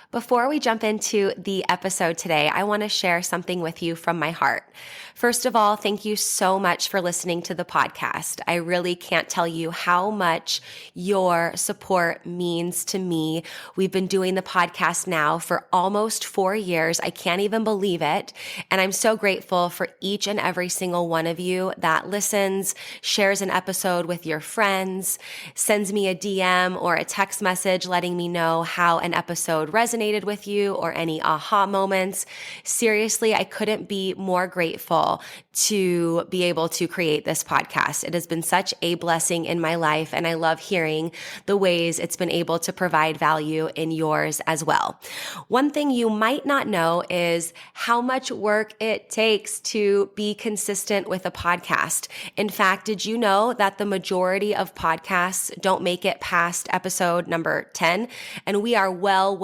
Before we jump into the episode today, I want to share something with you from my heart. First of all, thank you so much for listening to the podcast. I really can't tell you how much your support means to me. We've been doing the podcast now for almost 4 years. I can't even believe it. And I'm so grateful for each and every single one of you that listens, shares an episode with your friends, sends me a DM or a text message letting me know how an episode resonated with you or any aha moments. Seriously, I couldn't be more grateful to be able to create this podcast. It has been such a blessing in my life, and I love hearing the ways it's been able to provide value in yours as well. One thing you might not know is how much work it takes to be consistent with a podcast. In fact, did you know that the majority of podcasts don't make it past episode number 10? And we are well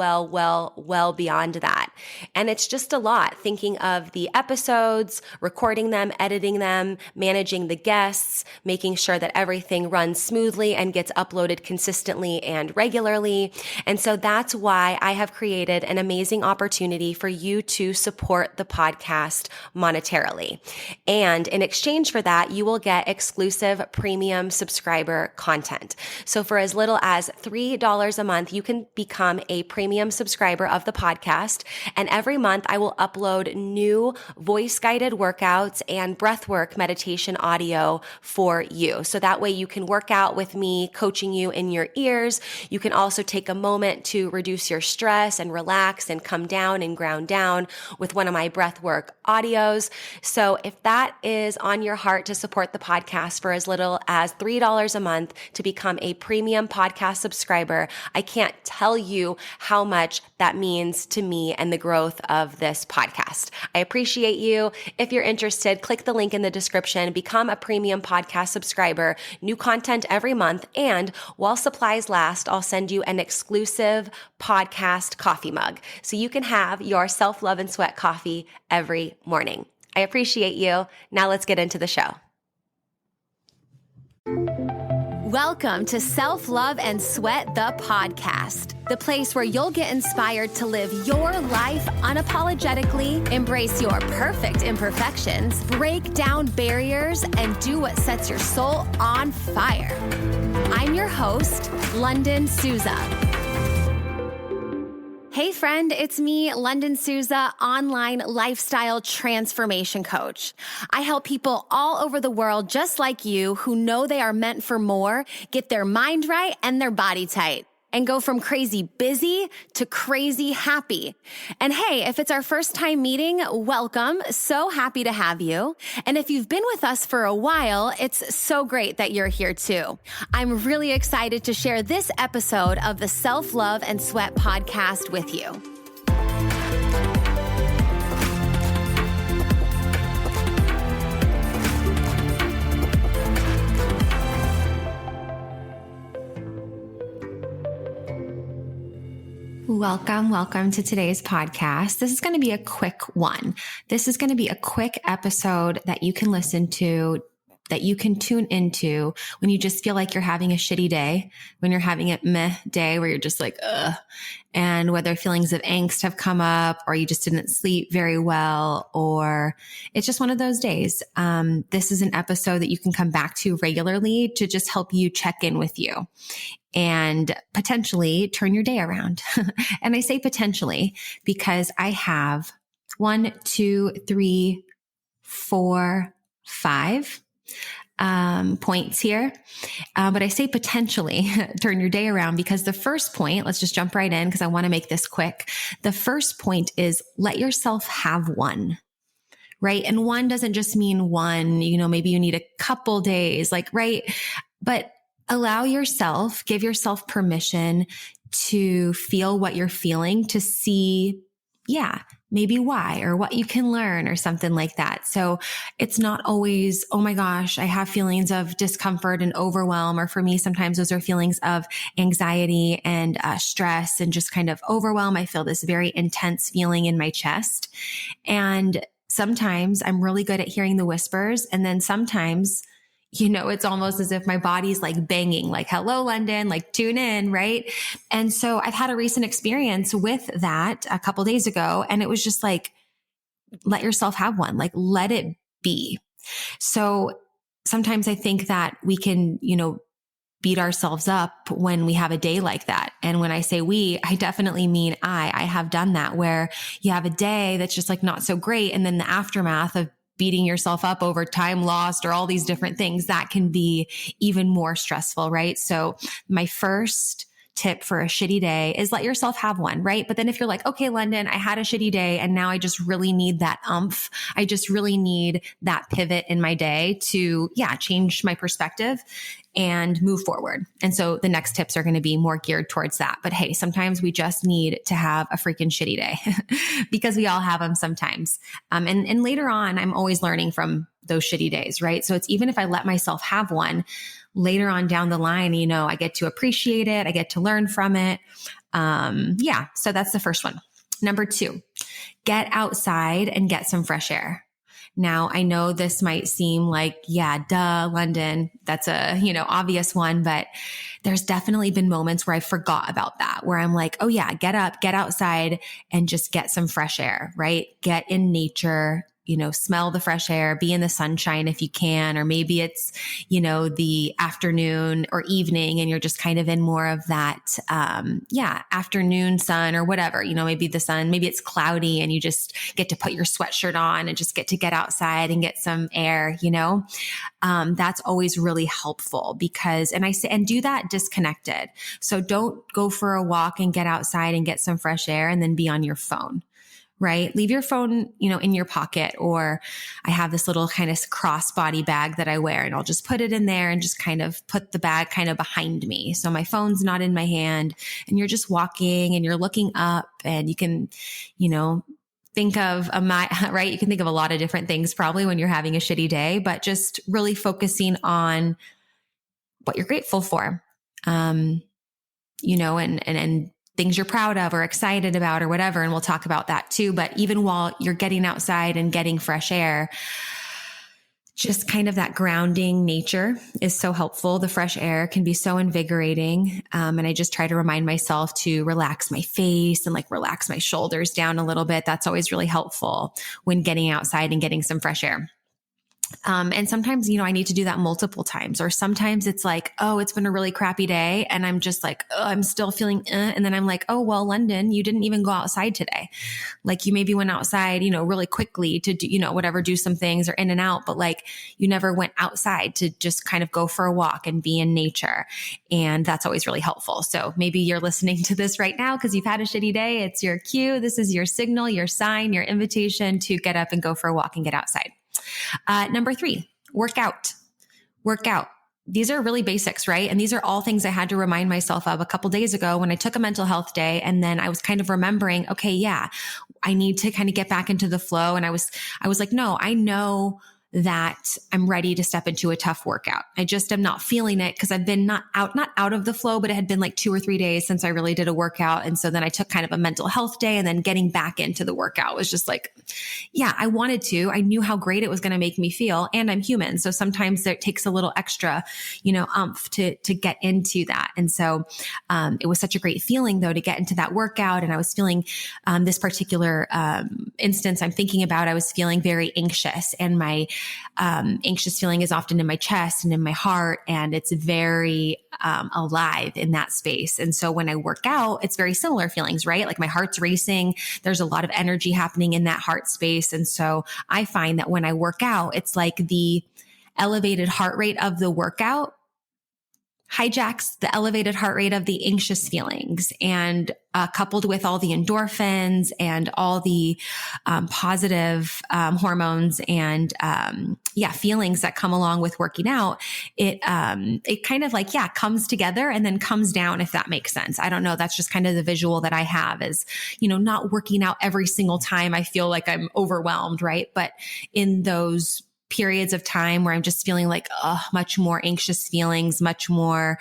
beyond that. And it's just a lot thinking of the episodes, recording them, editing them, managing the guests, making sure that everything runs smoothly and gets uploaded consistently and regularly. And so that's why I have created an amazing opportunity for you to support the podcast monetarily. And in exchange for that, you will get exclusive premium subscriber content. So for as little as $3 a month, you can become a premium subscriber of the podcast. And every month I will upload new voice-guided workouts and breathwork meditation audio for you. So that way you can work out with me, coaching you in your ears. You can also take a moment to reduce your stress and relax and come down and ground down with one of my breathwork audios. So if that is on your heart to support the podcast for as little as $3 a month to become a premium podcast subscriber, I can't tell you how much that means to me and the growth of this podcast. I appreciate you. If you're interested, click the link in the description, become a premium podcast subscriber, new content every month, and while supplies last, I'll send you an exclusive podcast coffee mug so you can have your self-love and sweat coffee every morning. I appreciate you. Now let's get into the show. Welcome to Self-Love and Sweat, the podcast, the place where you'll get inspired to live your life unapologetically, embrace your perfect imperfections, break down barriers, and do what sets your soul on fire. I'm your host, Lunden Souza. Hey friend, it's me, Lunden Souza, online lifestyle transformation coach. I help people all over the world just like you who know they are meant for more, get their mind right and their body tight, and go from crazy busy to crazy happy. And hey, if it's our first time meeting, welcome. So happy to have you. And if you've been with us for a while, it's so great that you're here too. I'm really excited to share this episode of the Self-Love and Sweat podcast with you. Welcome to today's podcast. This is going to be a quick one. This is going to be a quick episode that you can listen to, that you can tune into when you just feel like you're having a shitty day, when you're having a meh day where you're just like, ugh, and whether feelings of angst have come up or you just didn't sleep very well, or it's just one of those days. This is an episode that you can come back to regularly to just help you check in with you and potentially turn your day around. And I say potentially because I have 1, 2, 3, 4, 5 points here. But I say potentially turn your day around because the first point, let's just jump right in because I want to make this quick. The first point is let yourself have one. Right. And one doesn't just mean one, maybe you need a couple days, right. But allow yourself, give yourself permission to feel what you're feeling, to see, maybe why or what you can learn or something like that. So it's not always, oh my gosh, I have feelings of discomfort and overwhelm. Or for me, sometimes those are feelings of anxiety and stress and just kind of overwhelm. I feel this very intense feeling in my chest. And sometimes I'm really good at hearing the whispers. And then sometimes it's almost as if my body's like banging, like, hello, London, like tune in. Right. And so I've had a recent experience with that a couple days ago. And it was just like, let yourself have one, like, let it be. So sometimes I think that we can, beat ourselves up when we have a day like that. And when I say we, I definitely mean I have done that, where you have a day that's just like not so great. And then the aftermath of beating yourself up over time lost or all these different things, that can be even more stressful, right? So my first tip for a shitty day is let yourself have one, right? But then if you're like, okay, London, I had a shitty day and now I just really need that umph. I just really need that pivot in my day to, change my perspective and move forward. And so the next tips are going to be more geared towards that. But hey, sometimes we just need to have a freaking shitty day because we all have them sometimes. And later on, I'm always learning from those shitty days, right? So it's even if I let myself have one, later on down the line, I get to appreciate it. I get to learn from it. So that's the first one. Number 2, get outside and get some fresh air. Now, I know this might seem like, duh, London, that's a, obvious one, but there's definitely been moments where I forgot about that, where I'm like, oh yeah, get up, get outside and just get some fresh air, right? Get in nature, smell the fresh air, be in the sunshine if you can, or maybe it's, the afternoon or evening and you're just kind of in more of that, afternoon sun or whatever, maybe the sun, maybe it's cloudy and you just get to put your sweatshirt on and just get outside and get some air, that's always really helpful because, and do that disconnected. So don't go for a walk and get outside and get some fresh air and then be on your phone. Right? Leave your phone, in your pocket, or I have this little kind of crossbody bag that I wear and I'll just put it in there and just kind of put the bag kind of behind me. So my phone's not in my hand and you're just walking and you're looking up and you can, think of right? You can think of a lot of different things probably when you're having a shitty day, but just really focusing on what you're grateful for, and things you're proud of or excited about or whatever. And we'll talk about that too. But even while you're getting outside and getting fresh air, just kind of that grounding nature is so helpful. The fresh air can be so invigorating. And I just try to remind myself to relax my face and like relax my shoulders down a little bit. That's always really helpful when getting outside and getting some fresh air. And sometimes, I need to do that multiple times, or sometimes it's like, oh, it's been a really crappy day. And I'm just like, oh, I'm still feeling, and then I'm like, oh, well, London, you didn't even go outside today. Like you maybe went outside, really quickly to do, whatever, do some things or in and out, but like you never went outside to just kind of go for a walk and be in nature. And that's always really helpful. So maybe you're listening to this right now because you've had a shitty day. It's your cue. This is your signal, your sign, your invitation to get up and go for a walk and get outside. Number 3, work out. These are really basics, right? And these are all things I had to remind myself of a couple days ago when I took a mental health day. And then I was kind of remembering, okay, I need to kind of get back into the flow. And I was like, no, I know that I'm ready to step into a tough workout. I just am not feeling it because I've been not out of the flow, but it had been like 2 or 3 days since I really did a workout. And so then I took kind of a mental health day, and then getting back into the workout was just like, I wanted to. I knew how great it was going to make me feel, and I'm human. So sometimes it takes a little extra, umph to get into that. And so it was such a great feeling though to get into that workout. And I was feeling this particular instance I'm thinking about, I was feeling very anxious, and my anxious feeling is often in my chest and in my heart, and it's very alive in that space. And so when I work out, it's very similar feelings, right? Like my heart's racing. There's a lot of energy happening in that heart space. And so I find that when I work out, it's like the elevated heart rate of the workout hijacks the elevated heart rate of the anxious feelings, and coupled with all the endorphins and all the positive hormones and feelings that come along with working out, it kind of like comes together and then comes down, if that makes sense. I don't know. That's just kind of the visual that I have is, not working out every single time I feel like I'm overwhelmed, right? But in those periods of time where I'm just feeling like, much more anxious feelings, much more,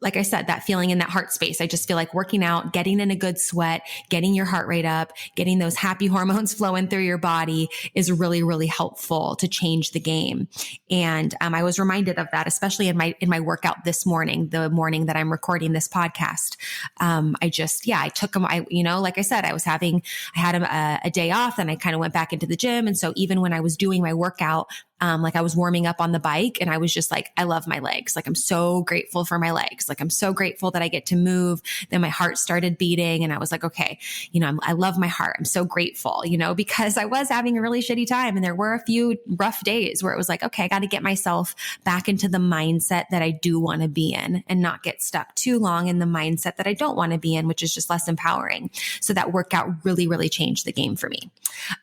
like I said, that feeling in that heart space. I just feel like working out, getting in a good sweat, getting your heart rate up, getting those happy hormones flowing through your body is really, really helpful to change the game. And I was reminded of that, especially in my workout this morning, the morning that I'm recording this podcast. I took them. Like I said, I had a day off, and I kind of went back into the gym. And so even when I was doing my workout, like I was warming up on the bike, and I was just like, I love my legs. Like, I'm so grateful for my legs. Like, I'm so grateful that I get to move. Then my heart started beating, and I was like, okay, I love my heart. I'm so grateful, because I was having a really shitty time. And there were a few rough days where it was like, okay, I got to get myself back into the mindset that I do want to be in, and not get stuck too long in the mindset that I don't want to be in, which is just less empowering. So that workout really, really changed the game for me.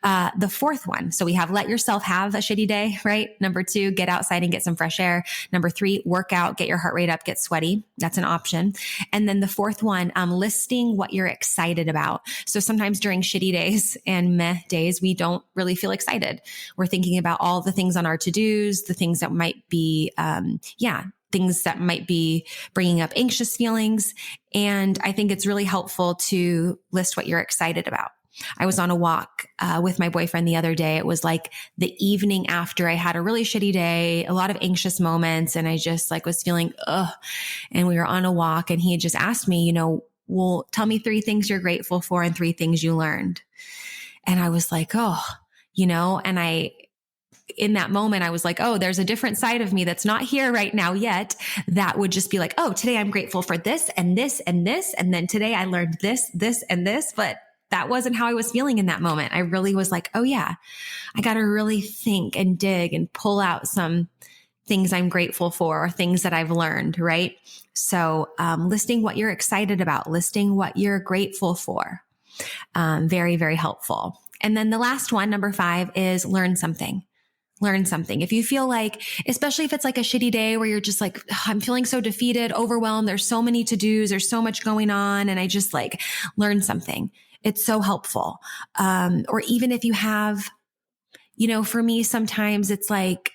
The fourth one. So we have let yourself have a shitty day, right? Number 2, get outside and get some fresh air. Number 3, work out, get your heart rate up, get sweaty. That's an option. And then the fourth one, listing what you're excited about. So sometimes during shitty days and meh days, we don't really feel excited. We're thinking about all the things on our to-dos, the things that might be, things that might be bringing up anxious feelings. And I think it's really helpful to list what you're excited about. I was on a walk with my boyfriend the other day. It was like the evening after I had a really shitty day, a lot of anxious moments, and I just was feeling And we were on a walk, and he had just asked me, well, tell me 3 things you're grateful for and 3 things you learned. And I was like, and in that moment, I was like, oh, there's a different side of me that's not here right now yet. That would just be like, oh, today I'm grateful for this and this and this. And then today I learned this, this, and this. But that wasn't how I was feeling in that moment. I really was like, oh yeah, I got to really think and dig and pull out some things I'm grateful for or things that I've learned, right? So listing what you're excited about, listing what you're grateful for, very, very helpful. And then the last one, number 5, is learn something. Learn something. If you feel like, especially if it's like a shitty day where you're just like, I'm feeling so defeated, overwhelmed, there's so many to-dos, there's so much going on, and I just learn something. It's so helpful. Or even if you have, for me, sometimes it's like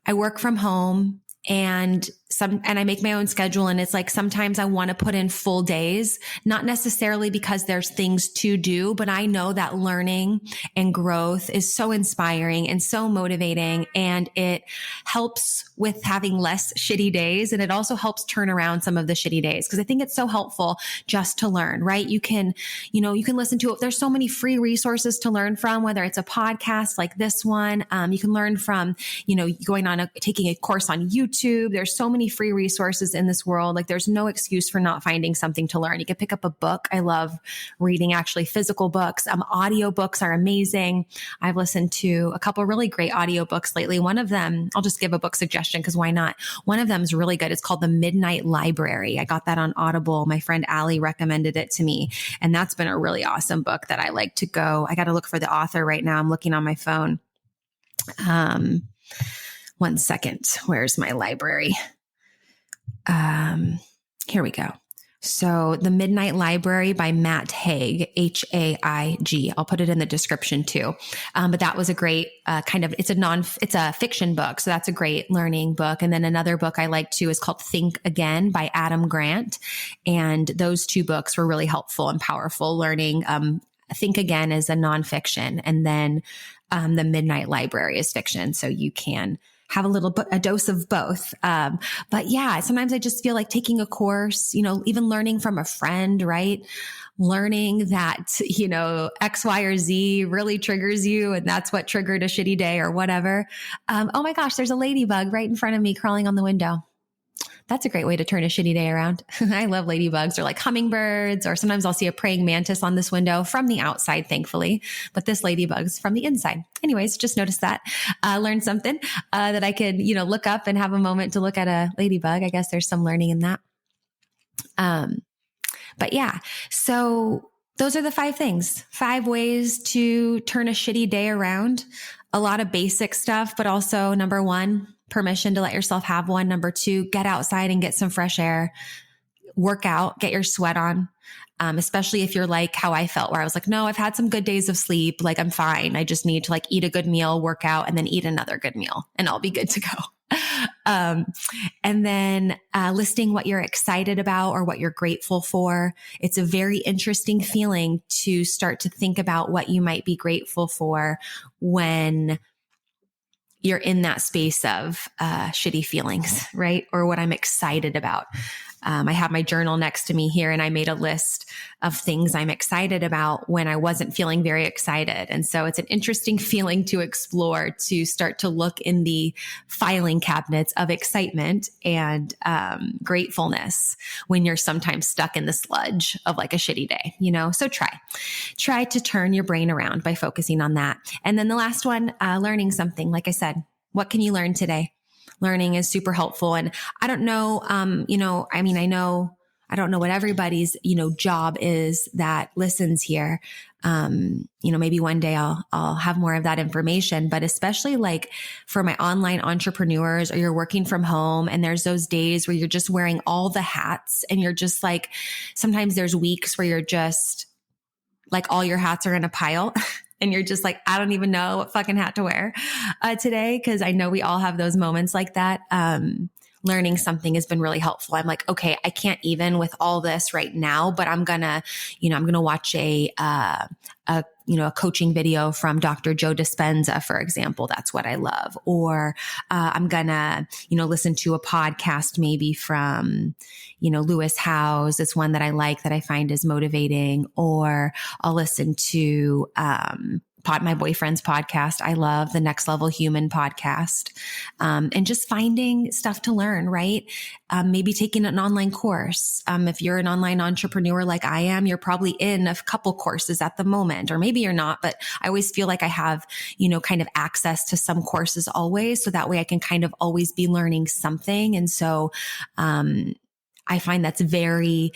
I work from home and I make my own schedule, and it's like sometimes I want to put in full days, not necessarily because there's things to do, but I know that learning and growth is so inspiring and so motivating, and it helps with having less shitty days. And it also helps turn around some of the shitty days, because I think it's so helpful just to learn, right? You can listen to it. There's so many free resources to learn from, whether it's a podcast like this one. You can learn from, taking a course on YouTube. There's so many free resources in this world. Like, there's no excuse for not finding something to learn. You can pick up a book. I love reading actually physical books. Audio books are amazing. I've listened to a couple really great audiobooks lately. One of them, I'll just give a book suggestion because why not? One of them is really good. It's called The Midnight Library. I got that on Audible. My friend Allie recommended it to me. And that's been a really awesome book that I like to go. I got to look for the author right now. I'm looking on my phone. 1 second. Where's my library? Here we go. So The Midnight Library by Matt Haig, Haig. I'll put it in the description too. But that was a great it's a fiction book. So that's a great learning book. And then another book I like too is called Think Again by Adam Grant. And those 2 books were really helpful and powerful learning. Think Again is a nonfiction, and then The Midnight Library is fiction. So you can have a dose of both. But yeah, sometimes I just feel like taking a course, even learning from a friend, right? Learning that, X, Y, or Z really triggers you, and that's what triggered a shitty day or whatever. Oh my gosh, there's a ladybug right in front of me crawling on the window. That's a great way to turn a shitty day around. I love ladybugs, or like hummingbirds, or sometimes I'll see a praying mantis on this window from the outside, thankfully, but this ladybug's from the inside. Anyways, just noticed that. Learned something that I could, look up and have a moment to look at a ladybug. I guess there's some learning in that. But yeah, so those are the 5 things, 5 ways to turn a shitty day around. A lot of basic stuff, but also number 1, permission to let yourself have one. Number 2, get outside and get some fresh air, work out, get your sweat on. Especially if you're like how I felt, where I was like, no, I've had some good days of sleep. Like, I'm fine. I just need to eat a good meal, work out, and then eat another good meal, and I'll be good to go. And then listing what you're excited about or what you're grateful for. It's a very interesting feeling to start to think about what you might be grateful for when you're in that space of shitty feelings, right? Or what I'm excited about. I have my journal next to me here, and I made a list of things I'm excited about when I wasn't feeling very excited. And so it's an interesting feeling to explore, to start to look in the filing cabinets of excitement and gratefulness when you're sometimes stuck in the sludge of like a shitty day, So try to turn your brain around by focusing on that. And then the last one, learning something. Like I said, what can you learn today? Learning is super helpful. And I don't know, I don't know what everybody's, job is that listens here. Maybe one day I'll have more of that information, but especially like for my online entrepreneurs, or you're working from home and there's those days where you're just wearing all the hats and you're just like, sometimes there's weeks where you're just like all your hats are in a pile. And you're just like, I don't even know what fucking hat to wear today. Cause I know we all have those moments like that. Learning something has been really helpful. I'm like, okay, I can't even with all this right now, but I'm gonna watch a coaching video from Dr. Joe Dispenza, for example. That's what I love. Or I'm gonna, listen to a podcast maybe from, Lewis Howes. It's one that I like, that I find is motivating. Or I'll listen to my boyfriend's podcast. I love the Next Level Human podcast. And just finding stuff to learn, right? Maybe taking an online course. If you're an online entrepreneur like I am, you're probably in a couple courses at the moment, or maybe you're not, but I always feel like I have, kind of access to some courses always. So that way I can kind of always be learning something. And so, I find that's very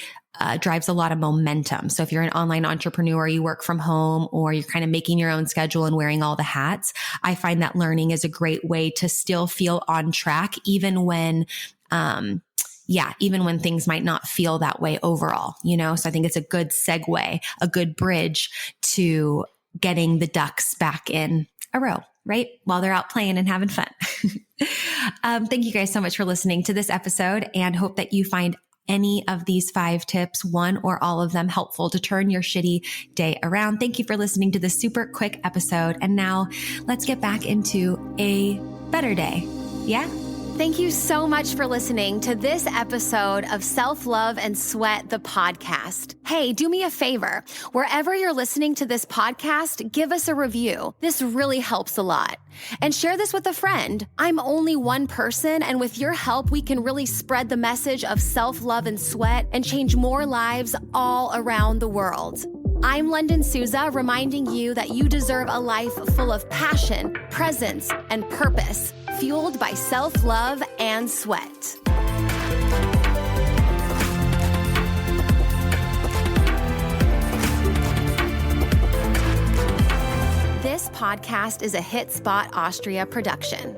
drives a lot of momentum. So if you're an online entrepreneur, you work from home, or you're kind of making your own schedule and wearing all the hats, I find that learning is a great way to still feel on track, even when things might not feel that way overall, So I think it's a good segue, a good bridge to getting the ducks back in a row, right? While they're out playing and having fun. Thank you guys so much for listening to this episode, and hope that you find any of these 5 tips, one or all of them, helpful to turn your shitty day around. Thank you for listening to this super quick episode. And now let's get back into a better day. Yeah? Thank you so much for listening to this episode of Self-Love and Sweat, the podcast. Hey, do me a favor. Wherever you're listening to this podcast, give us a review. This really helps a lot. And share this with a friend. I'm only one person, and with your help, we can really spread the message of self-love and sweat and change more lives all around the world. I'm Lunden Souza, reminding you that you deserve a life full of passion, presence, and purpose, fueled by self-love and sweat. This podcast is a Hit Spot Austria production.